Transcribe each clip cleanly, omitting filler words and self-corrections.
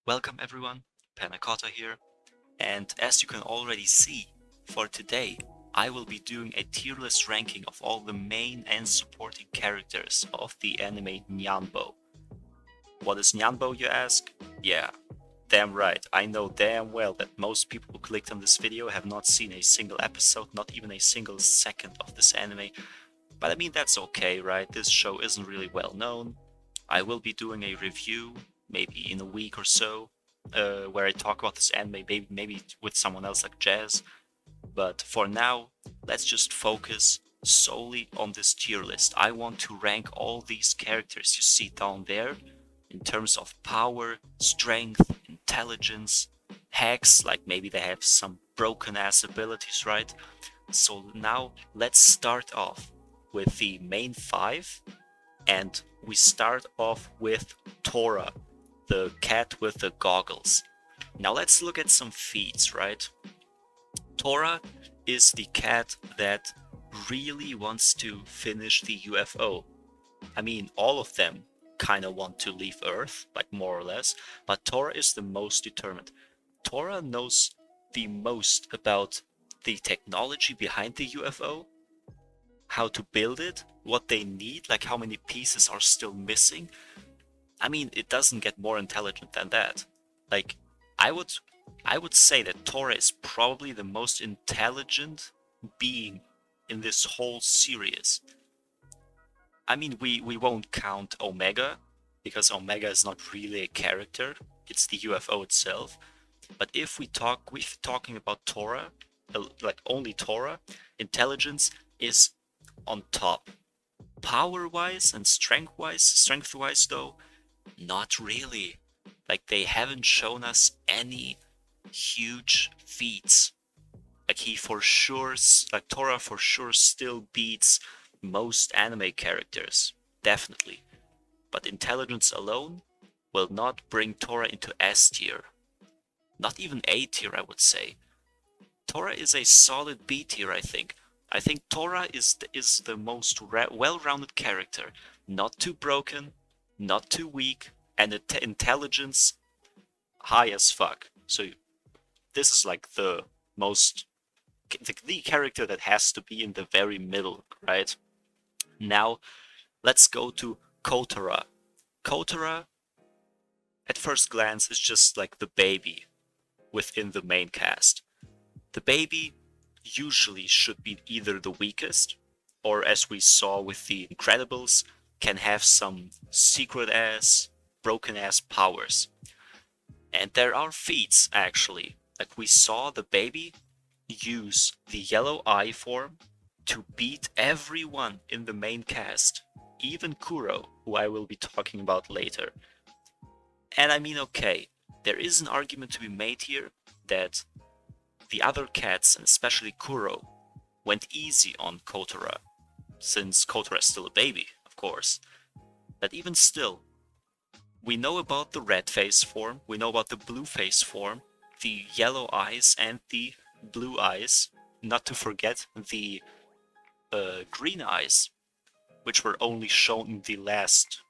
Welcome everyone, Kotora here, and as you can already see, for today I will be doing a tier list ranking of all the main and supporting characters of the anime Nyanbo. What is Nyanbo, you ask? Yeah, damn right, I know damn well that most people who clicked on this video have not seen a single episode, not even a single second of this anime, but I mean that's okay, right? This show isn't really well known. I will be doing a review, maybe in a week or so, where I talk about this anime, maybe with someone else like Jazz. But for now, let's just focus solely on this tier list. I want to rank all these characters you see down there in terms of power, strength, intelligence, hacks, like maybe they have some broken ass abilities, right? So now let's start off with the main five, and we start off with Torah, the cat with the goggles. Now let's look at some feats, right? Torah is the cat that really wants to finish the UFO. I mean, all of them kind of want to leave Earth, like more or less, but Torah is the most determined. Torah knows the most about the technology behind the UFO, how to build it, what they need, like how many pieces are still missing. I mean, it doesn't get more intelligent than that. Like, I would I would say that Torah is probably the most intelligent being in this whole series. I mean, we won't count Omega, because Omega is not really a character, it's the UFO itself. But if we're talking about Torah, like only Torah, intelligence is on top. Power-wise and strength-wise though, not really. Like they haven't shown us any huge feats. Like Torah for sure still beats most anime characters, definitely. But intelligence alone will not bring Torah into S tier. Not even A tier, I would say. Torah is a solid B tier, I think. I think Torah is the most well-rounded character. Not too broken, not too weak, and intelligence high as fuck. So this is like the character that has to be in the very middle, right? Now let's go to Kotora. Kotora, at first glance, is just like the baby within the main cast. The baby usually should be either the weakest, or as we saw with the Incredibles, can have some secret ass, broken ass powers. And there are feats actually. Like we saw the baby use the yellow eye form to beat everyone in the main cast, even Kuro, who I will be talking about later. And I mean, okay, there is an argument to be made here that the other cats, and especially Kuro, went easy on Kotora, since Kotora is still a baby, of course. But even still, we know about the red face form, we know about the blue face form, the yellow eyes and the blue eyes, not to forget the green eyes, which were only shown in the last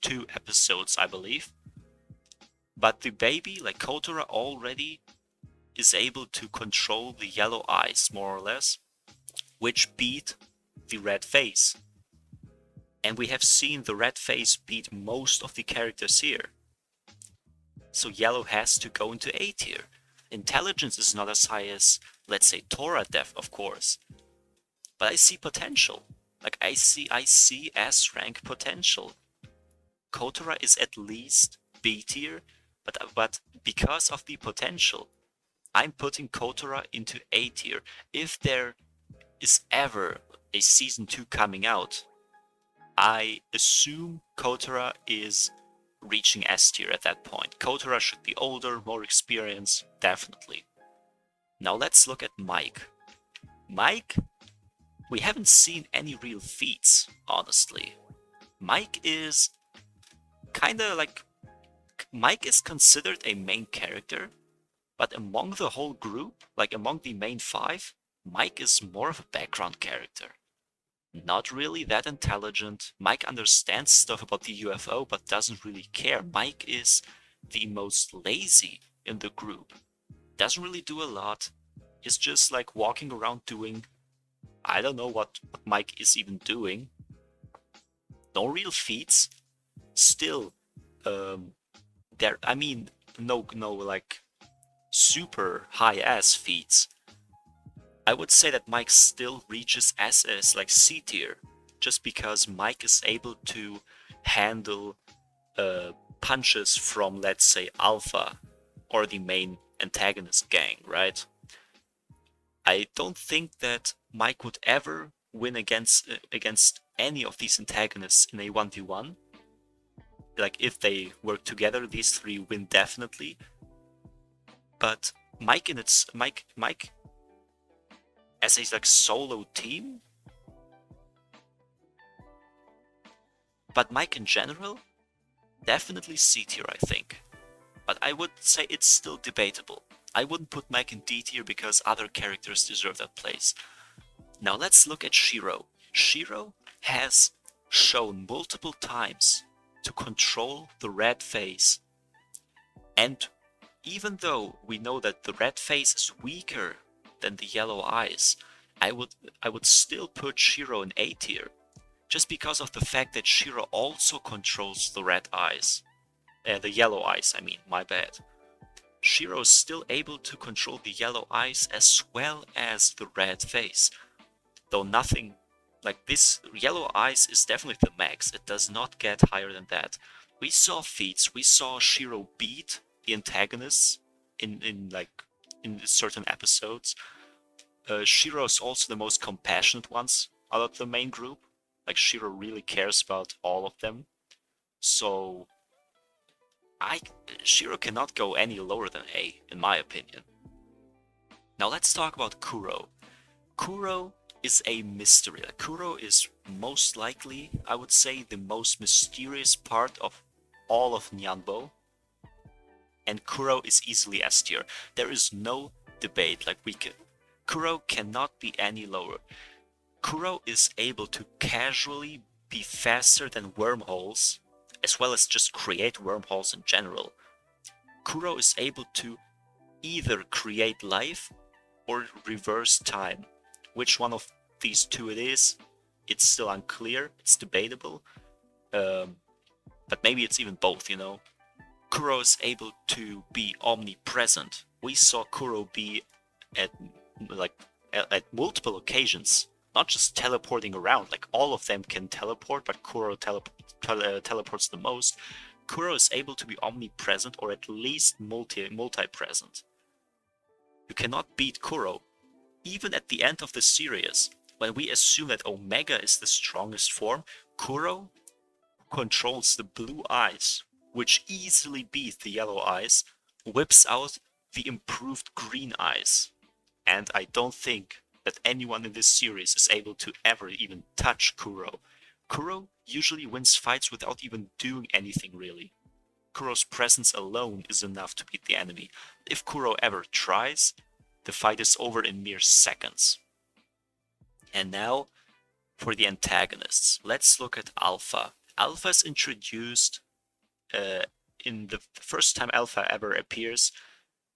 two episodes, I believe. But the baby, like Kotora, already is able to control the yellow eyes, more or less, which beat the red face. And we have seen the red face beat most of the characters here. So yellow has to go into A tier. Intelligence is not as high as, let's say, Torah def, of course. But I see potential. Like I see S rank potential. Kotora is at least B tier, but because of the potential, I'm putting Kotora into A tier. If there is ever a season 2 coming out, I assume Kotora is reaching S tier at that point. Kotora should be older, more experienced, definitely. Now let's look at Mike. Mike, we haven't seen any real feats, honestly. Mike is kinda like... Mike is considered a main character, but among the whole group, like among the main five, Mike is more of a background character. Not really that intelligent. Mike understands stuff about the UFO, but doesn't really care. Mike is the most lazy in the group. Doesn't really do a lot. Is just like walking around doing, I don't know what Mike is even doing. No real feats. Still, there. I mean, no, like super high ass feats. I would say that Mike still reaches SS like C tier, just because Mike is able to handle punches from, let's say, Alpha or the main antagonist gang, right? I don't think that Mike would ever win against any of these antagonists in a 1v1. Like, if they work together, these three win definitely. But Mike as a like solo team, but Mike in general, definitely C tier, I think. But I would say it's still debatable. I wouldn't put Mike in D tier because other characters deserve that place. Now let's look at Shiro. Shiro has shown multiple times to control the red phase. And even though we know that the red phase is weaker than the yellow eyes, I would still put Shiro in A tier, just because of the fact that Shiro also controls the red eyes. The yellow eyes, I mean, my bad. Shiro is still able to control the yellow eyes as well as the red face. Though nothing like this, yellow eyes is definitely the max. It does not get higher than that. We saw feats, we saw Shiro beat the antagonists in certain episodes. Shiro is also the most compassionate ones out of the main group. Like, Shiro really cares about all of them. So Shiro cannot go any lower than A, in my opinion. Now let's talk about Kuro. Kuro is a mystery. Kuro is most likely, I would say, the most mysterious part of all of Nyanbo. And Kuro is easily S tier. There is no debate. Kuro cannot be any lower. Kuro is able to casually be faster than wormholes, as well as just create wormholes in general. Kuro is able to either create life or reverse time. Which one of these two it is, it's still unclear, it's debatable. But maybe it's even both, you know? Kuro is able to be omnipresent. We saw Kuro be at multiple occasions, not just teleporting around. Like, all of them can teleport, but Kuro teleports the most. Kuro is able to be omnipresent, or at least multi-present. You cannot beat Kuro. Even at the end of the series, when we assume that Omega is the strongest form, Kuro controls the blue eyes, which easily beat the yellow eyes, whips out the improved green eyes. And I don't think that anyone in this series is able to ever even touch Kuro. Kuro usually wins fights without even doing anything really. Kuro's presence alone is enough to beat the enemy. If Kuro ever tries, the fight is over in mere seconds. And now, for the antagonists, let's look at Alpha. Alpha is introduced in the first time Alpha ever appears.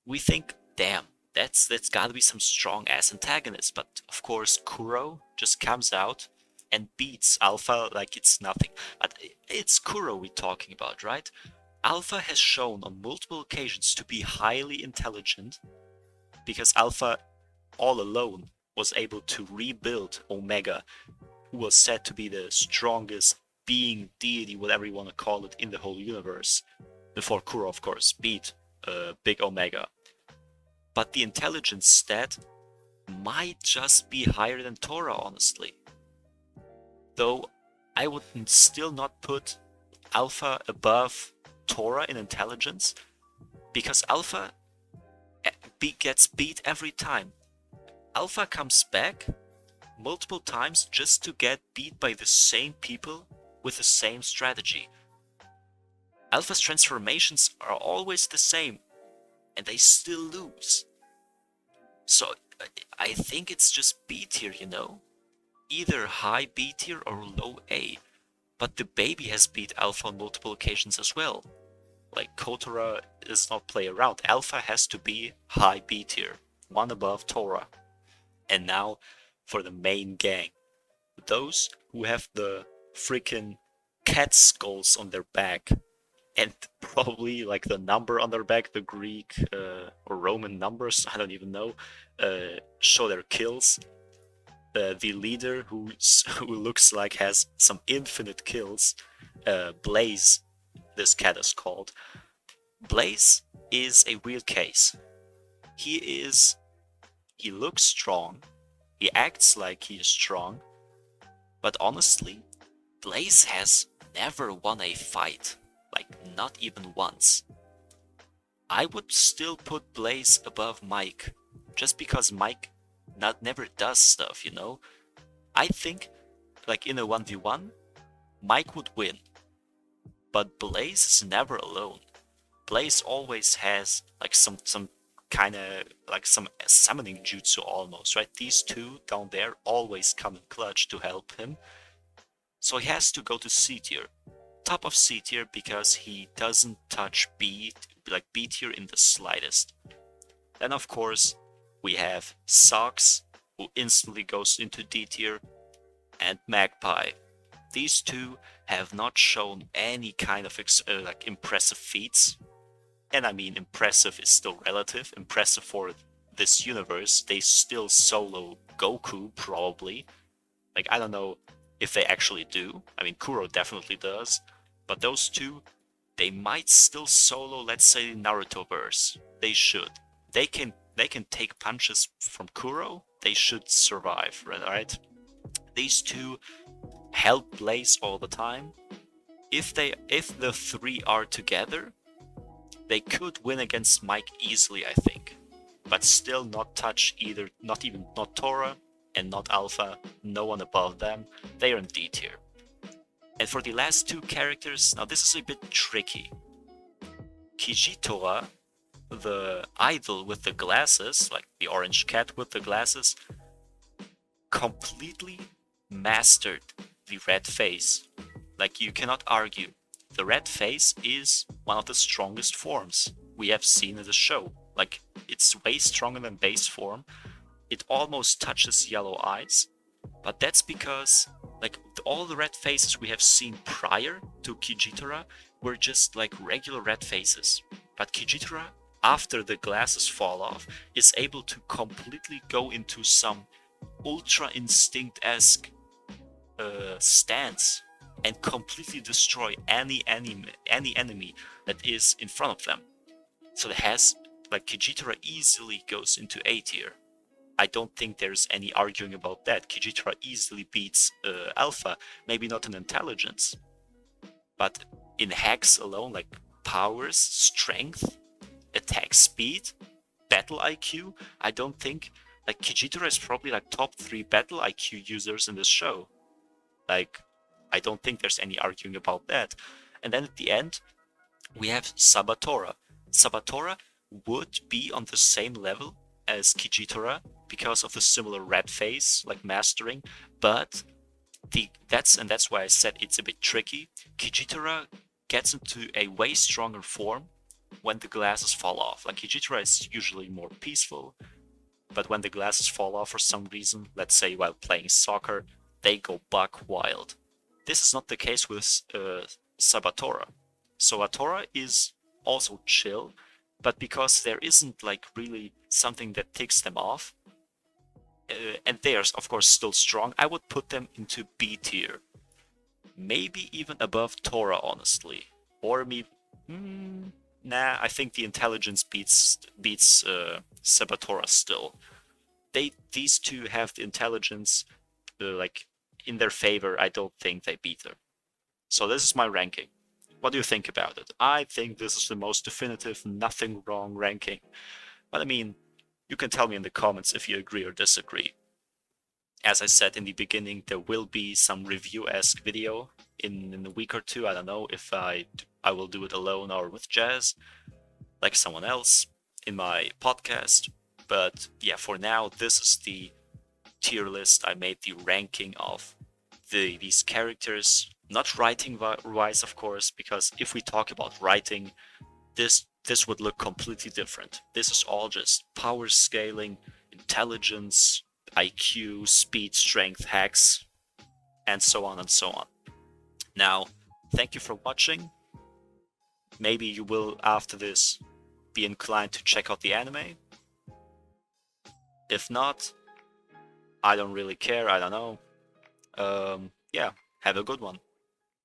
We think, damn, that's gotta be some strong ass antagonist. But of course, Kuro just comes out and beats Alpha like it's nothing. But it's Kuro we're talking about, right? Alpha has shown on multiple occasions to be highly intelligent, because Alpha all alone was able to rebuild Omega, who was said to be the strongest being, deity, whatever you want to call it, in the whole universe, before Kuro, of course, beat Big Omega. But the intelligence stat might just be higher than Torah, honestly. Though I would still not put Alpha above Torah in intelligence, because Alpha gets beat every time. Alpha comes back multiple times just to get beat by the same people with the same strategy. Alpha's transformations are always the same, and they still lose. So I think it's just B tier, you know? Either high B tier or low A. But the baby has beat Alpha on multiple occasions as well. Like Kotora does not play around. Alpha has to be high B tier, one above Torah. And now for the main gang. Those who have the freaking cat skulls on their back and probably like the number on their back, the Greek or Roman numbers, I don't even know, show their kills. The leader who looks like has some infinite kills, Blaze, this cat is called. Blaze is a weird case. He looks strong, he acts like he is strong, but honestly, Blaze has never won a fight, like not even once. I would still put Blaze above Mike, just because Mike never does stuff, you know? I think, like in a 1v1, Mike would win, but Blaze is never alone. Blaze always has like some kind of like some summoning jutsu almost, right? These two down there always come in clutch to help him. So he has to go to C tier. Top of C tier because he doesn't touch B tier in the slightest. Then of course we have Socks, who instantly goes into D tier, and Magpie. These two have not shown any kind of impressive feats. And I mean, impressive is still relative. Impressive for this universe. They still solo Goku, probably. Like, I don't know if they actually do. I mean, Kuro definitely does. But those two, they might still solo, let's say, Narutoverse. They should. They can take punches from Kuro. They should survive, right? These two help Blaze all the time. If the three are together, they could win against Mike easily, I think. But still not touch either, not Torah and not Alpha, no one above them. They are in D tier. And for the last two characters, now this is a bit tricky. Kijitora, the idol with the glasses, like the orange cat with the glasses, completely mastered the red face. Like, you cannot argue. The red face is one of the strongest forms we have seen in the show. Like, it's way stronger than base form. It almost touches yellow eyes, but that's because like all the red faces we have seen prior to Kijitora were just like regular red faces. But Kijitora, after the glasses fall off, is able to completely go into some ultra instinct-esque stance and completely destroy any enemy that is in front of them. So it has, like, Kijitora easily goes into A tier. I don't think there's any arguing about that. Kijitora easily beats Alpha, maybe not in intelligence, but in hacks alone, like powers, strength, attack speed, battle IQ, I don't think, like, Kijitora is probably like top 3 battle IQ users in this show. Like, I don't think there's any arguing about that. And then at the end, we have Sabatora. Sabatora would be on the same level as Kijitora because of the similar red face, like mastering, but that's why I said it's a bit tricky. Kijitora gets into a way stronger form when the glasses fall off. Like, Kijitora is usually more peaceful, but when the glasses fall off for some reason, let's say while playing soccer, they go buck wild. This is not the case with Sabatora. Sabatora is also chill, but because there isn't like really something that ticks them off, and they are of course still strong, I would put them into B tier. Maybe even above Torah, honestly. Or me, nah, I think the intelligence beats Sabatora still. These two have the intelligence like in their favor. I don't think they beat her. So this is my ranking. What do you think about it? I think this is the most definitive, nothing wrong ranking. But I mean, you can tell me in the comments if you agree or disagree. As I said in the beginning, there will be some review-esque video in a week or two. I don't know if I will do it alone or with Jazz, like someone else in my podcast. But yeah, for now, this is the tier list. I made the ranking of these characters, not writing wise, of course, because if we talk about writing, this would look completely different. This is all just power scaling, intelligence, IQ, speed, strength, hacks, and so on and so on. Now, thank you for watching. Maybe you will, after this, be inclined to check out the anime. If not, I don't really care, I don't know. Yeah, have a good one.